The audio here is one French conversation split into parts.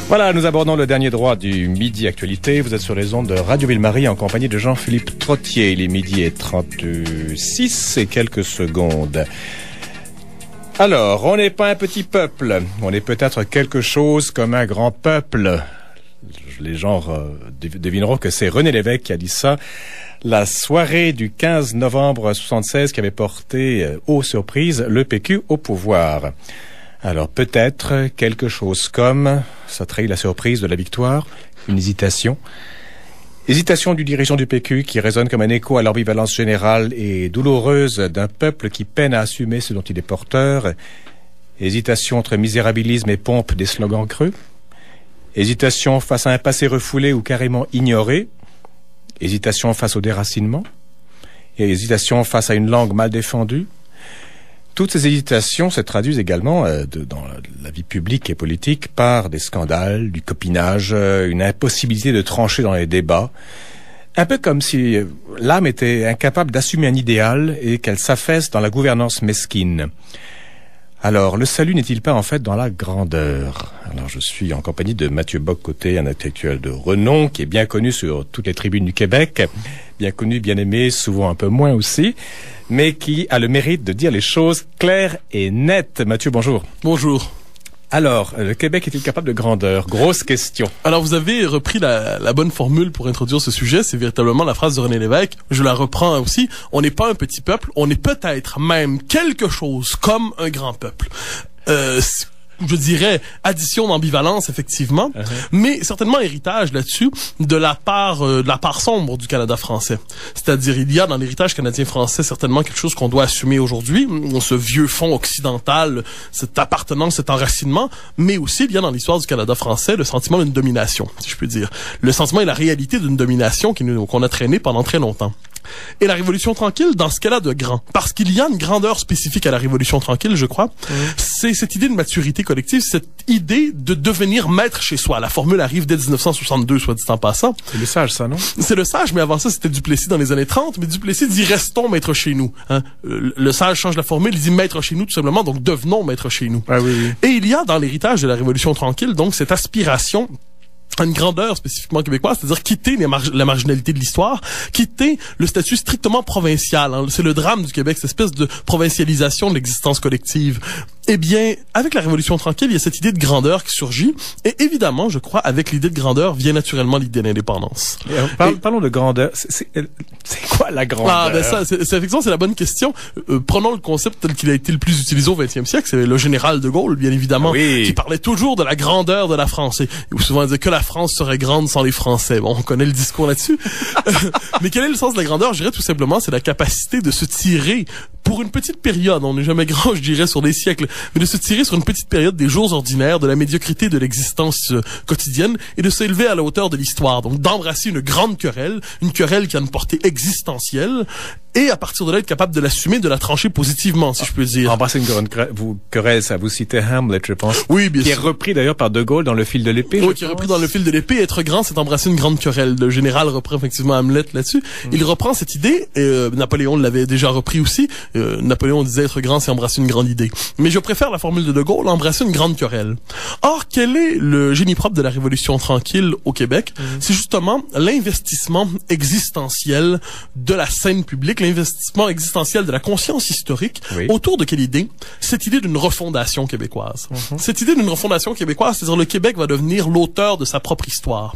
Voilà, nous abordons le dernier droit du Midi Actualité. Vous êtes sur les ondes de Radio Ville-Marie en compagnie de Jean-Philippe Trottier. Il est midi et 36 et quelques secondes. Alors, on n'est pas un petit peuple. On est peut-être quelque chose comme un grand peuple. Les gens devineront que c'est René Lévesque qui a dit ça. La soirée du 15 novembre 1976 qui avait porté, aux surprises, le PQ au pouvoir. Alors peut-être quelque chose comme, ça trahit la surprise de la victoire, une hésitation. Hésitation du dirigeant du PQ qui résonne comme un écho à l'ambivalence générale et douloureuse d'un peuple qui peine à assumer ce dont il est porteur. Hésitation entre misérabilisme et pompe des slogans creux. Hésitation face à un passé refoulé ou carrément ignoré. Hésitation face au déracinement. Et hésitation face à une langue mal défendue. Toutes ces hésitations se traduisent également dans la vie publique et politique par des scandales, du copinage, une impossibilité de trancher dans les débats. Un peu comme si l'âme était incapable d'assumer un idéal et qu'elle s'affaisse dans la gouvernance mesquine. Alors, le salut n'est-il pas en fait dans la grandeur? Alors, je suis en compagnie de Mathieu Bock-Côté, un intellectuel de renom qui est bien connu sur toutes les tribunes du Québec, bien connu, bien aimé, souvent un peu moins aussi, mais qui a le mérite de dire les choses claires et nettes. Mathieu, bonjour. Bonjour. Alors, le Québec est-il capable de grandeur? Grosse question. Alors, vous avez repris la bonne formule pour introduire ce sujet. C'est véritablement la phrase de René Lévesque. Je la reprends aussi. On n'est pas un petit peuple. On est peut-être même quelque chose comme un grand peuple. Je dirais addition d'ambivalence effectivement, mais certainement héritage là-dessus de la part sombre du Canada français. C'est-à-dire il y a dans l'héritage canadien-français certainement quelque chose qu'on doit assumer aujourd'hui, ce vieux fond occidental, cette appartenance, cet enracinement, mais aussi il y a dans l'histoire du Canada français le sentiment d'une domination, si je puis dire, le sentiment et la réalité d'une domination qu'on a traînée pendant très longtemps. Et la Révolution tranquille, dans ce cas-là, de grand. Parce qu'il y a une grandeur spécifique à la Révolution tranquille, je crois. C'est cette idée de maturité collective, cette idée de devenir maître chez soi. La formule arrive dès 1962, soit dit en passant. C'est le sage, ça, non? C'est le sage, mais avant ça, c'était Duplessis dans les années 30. Mais Duplessis dit « restons maître chez nous ». Le sage change la formule, il dit « maître chez nous » tout simplement, donc devenons maître chez nous. Ah, oui, oui. Et il y a dans l'héritage de la Révolution tranquille, donc, cette aspiration à une grandeur spécifiquement québécoise, c'est-à-dire quitter la marginalité de l'histoire, quitter le statut strictement provincial. C'est le drame du Québec, cette espèce de provincialisation de l'existence collective. Eh bien, avec la Révolution tranquille, il y a cette idée de grandeur qui surgit. Et évidemment, je crois, avec l'idée de grandeur vient naturellement l'idée d'indépendance. Parlons de grandeur. C'est quoi la grandeur? Ah, ben ça, effectivement, c'est la bonne question. Prenons le concept tel qu'il a été le plus utilisé au XXe siècle. C'est le général de Gaulle, bien évidemment, qui parlait toujours de la grandeur de la France. Et souvent, il disait que la France serait grande sans les Français. Bon, on connaît le discours là-dessus. Mais quel est le sens de la grandeur? Je dirais tout simplement, c'est la capacité de se tirer pour une petite période. On n'est jamais grand, je dirais, sur des siècles, mais de se tirer sur une petite période des jours ordinaires, de la médiocrité de l'existence quotidienne et de s'élever à la hauteur de l'histoire. Donc, d'embrasser une grande querelle, une querelle qui a une portée existentielle, et à partir de là, être capable de l'assumer, de la trancher positivement, si je peux dire. Embrasser une grande querelle, ça vous citez Hamlet, je pense. Oui, bien sûr. Qui est repris d'ailleurs par De Gaulle dans Le Fil de l'épée. Oui, qui est repris dans Le Fil de l'épée. Être grand, c'est embrasser une grande querelle. Le général reprend effectivement Hamlet là-dessus. Il reprend cette idée, Napoléon l'avait déjà repris aussi. Napoléon disait être grand, c'est embrasser une grande idée. Mais je préfère la formule de Gaulle, embrasser une grande querelle. Or, quel est le génie propre de la Révolution tranquille au Québec? C'est justement l'investissement existentiel de la scène publique, l'investissement existentiel de la conscience historique. Autour de quelle idée? Cette idée d'une refondation québécoise. Cette idée d'une refondation québécoise, c'est-à-dire le Québec va devenir l'auteur de sa propre histoire.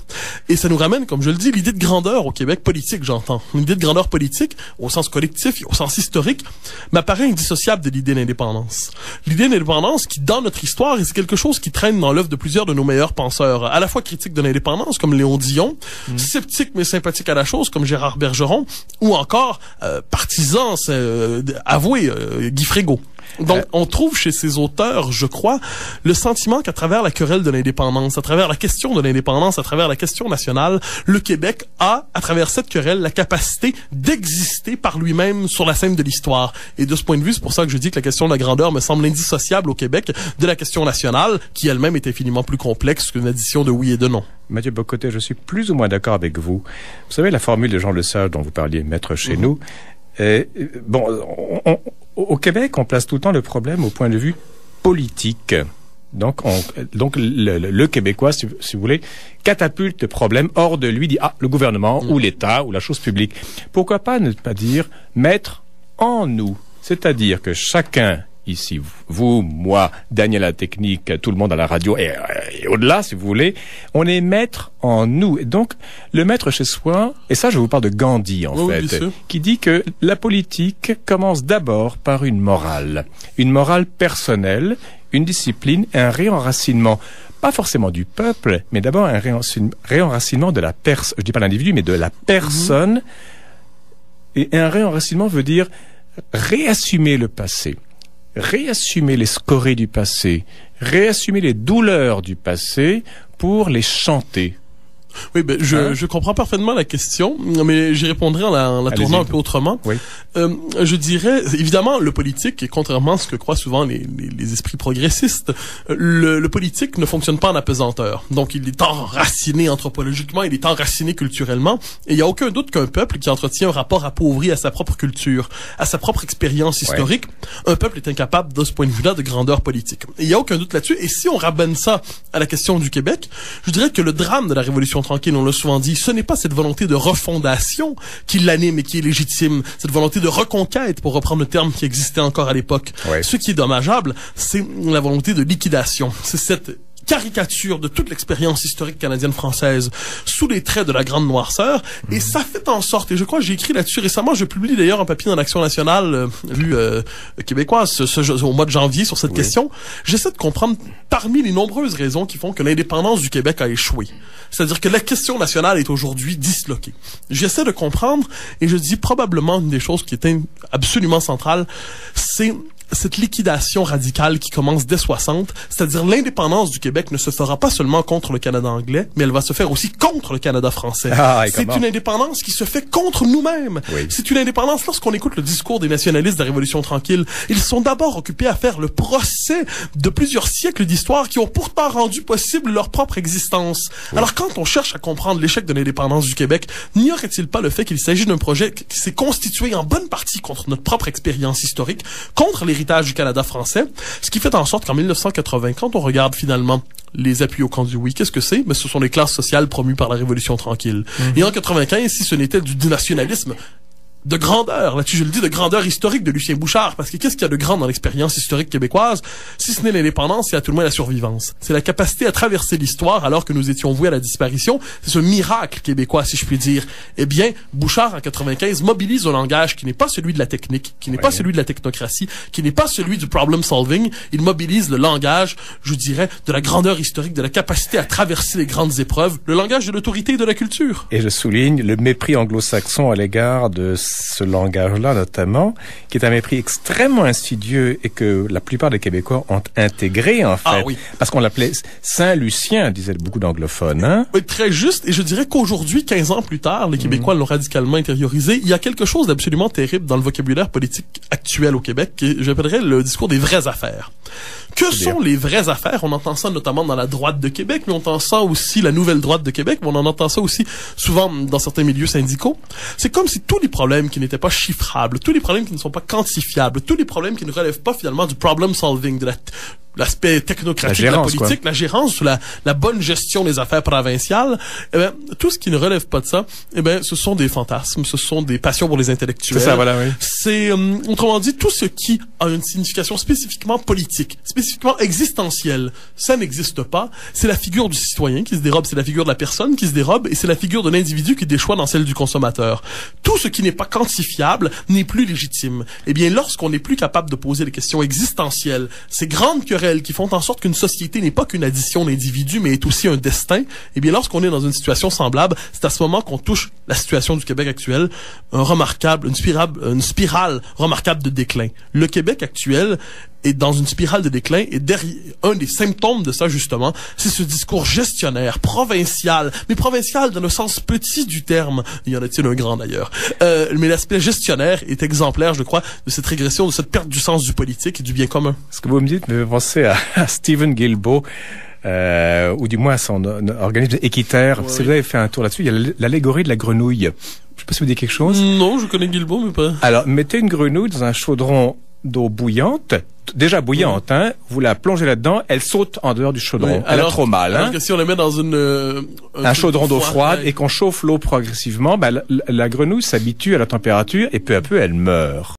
Et ça nous ramène, comme je le dis, l'idée de grandeur au Québec politique, j'entends. Une idée de grandeur politique, au sens collectif, au sens historique, m'apparaît indissociable de l'idée d'indépendance. L'idée d'indépendance qui, dans notre histoire, est quelque chose qui traîne dans l'œuvre de plusieurs de nos meilleurs penseurs, à la fois critiques de l'indépendance, comme Léon Dion, sceptiques mais sympathiques à la chose, comme Gérard Bergeron, ou encore partisans avoués, Guy Frégaud. Donc, on trouve chez ces auteurs, je crois, le sentiment qu'à travers la querelle de l'indépendance, à travers la question de l'indépendance, à travers la question nationale, le Québec a, à travers cette querelle, la capacité d'exister par lui-même sur la scène de l'histoire. Et de ce point de vue, c'est pour ça que je dis que la question de la grandeur me semble indissociable au Québec de la question nationale, qui elle-même est infiniment plus complexe qu'une addition de oui et de non. Mathieu Bock-Côté, je suis plus ou moins d'accord avec vous. Vous savez, la formule de Jean Lesage dont vous parliez, maître chez nous, Au Québec, on place tout le temps le problème au point de vue politique. Donc le Québécois, si vous voulez, catapulte le problème hors de lui, dit le gouvernement ou l'État ou la chose publique. Pourquoi pas ne pas dire mettre en nous, c'est-à-dire que chacun ici, vous, moi, Daniel à la technique, tout le monde à la radio et au-delà, si vous voulez, on est maître en nous. Et donc, le maître chez soi, et ça, je vous parle de Gandhi, en fait, qui dit que la politique commence d'abord par une morale personnelle, une discipline, un réenracinement. Pas forcément du peuple, mais d'abord un réenracinement de la personne, je dis pas l'individu, mais de la personne. Et un réenracinement veut dire réassumer le passé. Réassumer les scories du passé, réassumer les douleurs du passé pour les chanter. Oui, je comprends parfaitement la question, mais j'y répondrai en la tournant un peu autrement. Oui. Je dirais, évidemment, le politique, et contrairement à ce que croient souvent les esprits progressistes, le politique ne fonctionne pas en apesanteur. Donc, il est enraciné anthropologiquement, il est enraciné culturellement, et il n'y a aucun doute qu'un peuple qui entretient un rapport appauvri à sa propre culture, à sa propre expérience historique, un peuple est incapable, de ce point de vue-là, de grandeur politique. Et il n'y a aucun doute là-dessus, et si on ramène ça à la question du Québec, je dirais que le drame de la Révolution tranquille, on l'a souvent dit, ce n'est pas cette volonté de refondation qui l'anime et qui est légitime, cette volonté de reconquête, pour reprendre le terme qui existait encore à l'époque. Ouais. Ce qui est dommageable, c'est la volonté de liquidation. C'est cette caricature de toute l'expérience historique canadienne-française sous les traits de la grande noirceur, et ça fait en sorte, et je crois que j'ai écrit là-dessus récemment, je publie d'ailleurs un papier dans l'Action nationale québécoise au mois de janvier sur cette question, j'essaie de comprendre parmi les nombreuses raisons qui font que l'indépendance du Québec a échoué. C'est-à-dire que la question nationale est aujourd'hui disloquée. J'essaie de comprendre, et je dis probablement une des choses qui est absolument centrale, c'est cette liquidation radicale qui commence dès 60, c'est-à-dire l'indépendance du Québec ne se fera pas seulement contre le Canada anglais, mais elle va se faire aussi contre le Canada français. C'est une indépendance qui se fait contre nous-mêmes. Oui. C'est une indépendance, lorsqu'on écoute le discours des nationalistes de la Révolution tranquille, ils sont d'abord occupés à faire le procès de plusieurs siècles d'histoire qui ont pourtant rendu possible leur propre existence. Oui. Alors quand on cherche à comprendre l'échec de l'indépendance du Québec, n'y aurait-il pas le fait qu'il s'agit d'un projet qui s'est constitué en bonne partie contre notre propre expérience historique, contre l'héritage du Canada français, ce qui fait en sorte qu'en 1980, quand on regarde finalement les appuis au camp du oui, qu'est-ce que c'est? Mais ce sont les classes sociales promues par la Révolution tranquille. Et en 95, si ce n'était du nationalisme de grandeur, là-dessus je le dis, de grandeur historique de Lucien Bouchard, parce que qu'est-ce qu'il y a de grand dans l'expérience historique québécoise, si ce n'est l'indépendance, c'est à tout le moins la survivance. C'est la capacité à traverser l'histoire alors que nous étions voués à la disparition. C'est ce miracle québécois, si je puis dire. Eh bien, Bouchard, en 95, mobilise un langage qui n'est pas celui de la technique, qui n'est pas celui de la technocratie, qui n'est pas celui du problem solving. Il mobilise le langage, je dirais, de la grandeur historique, de la capacité à traverser les grandes épreuves, le langage de l'autorité et de la culture. Et je souligne le mépris anglo-saxon à l'égard de ce langage-là notamment, qui est un mépris extrêmement insidieux et que la plupart des Québécois ont intégré en fait, parce qu'on l'appelait Saint-Lucien, disaient beaucoup d'anglophones. Hein? Oui, très juste, et je dirais qu'aujourd'hui, 15 ans plus tard, les Québécois l'ont radicalement intériorisé. Il y a quelque chose d'absolument terrible dans le vocabulaire politique actuel au Québec, que j'appellerais le discours des vraies affaires. Que sont les vraies affaires? On entend ça notamment dans la droite de Québec, mais on entend ça aussi, la nouvelle droite de Québec, mais on en entend ça aussi souvent dans certains milieux syndicaux. C'est comme si tous les problèmes qui n'étaient pas chiffrables, tous les problèmes qui ne sont pas quantifiables, tous les problèmes qui ne relèvent pas finalement du problem solving, de l'aspect technocratique de la politique, la gérance, la bonne gestion des affaires provinciales, eh ben, tout ce qui ne relève pas de ça, eh ben, ce sont des fantasmes, ce sont des passions pour les intellectuels. C'est ça, voilà, oui. C'est, autrement dit, tout ce qui a une signification spécifiquement politique, spécifiquement existentielle, ça n'existe pas. C'est la figure du citoyen qui se dérobe, c'est la figure de la personne qui se dérobe, et c'est la figure de l'individu qui déchoit dans celle du consommateur. Tout ce qui n'est pas quantifiable n'est plus légitime. Eh bien, lorsqu'on n'est plus capable de poser les questions existentielles, ces grandes querelles qui font en sorte qu'une société n'est pas qu'une addition d'individus, mais est aussi un destin, eh bien, lorsqu'on est dans une situation semblable, c'est à ce moment qu'on touche la situation du Québec actuel, une spirale remarquable de déclin. Le Québec actuel est dans une spirale de déclin, et derrière, un des symptômes de ça, justement, c'est ce discours gestionnaire, provincial, mais provincial dans le sens petit du terme. Il y en a-t-il un grand, d'ailleurs. Mais l'aspect gestionnaire est exemplaire, je crois, de cette régression, de cette perte du sens du politique et du bien commun. Ce que vous me dites me fait penser à Stephen Guilbeault, ou du moins à son organisme équitaire. Si vous avez fait un tour là-dessus, il y a l'allégorie de la grenouille. Je sais pas si vous dites quelque chose. Non, je connais Guilbeault, mais pas. Alors, mettez une grenouille dans un chaudron d'eau bouillante, déjà bouillante, hein, vous la plongez là-dedans, elle saute en dehors du chaudron. Elle a trop mal. Alors que si on la met dans un chaudron d'eau froide et qu'on chauffe l'eau progressivement, la grenouille s'habitue à la température et peu à peu elle meurt.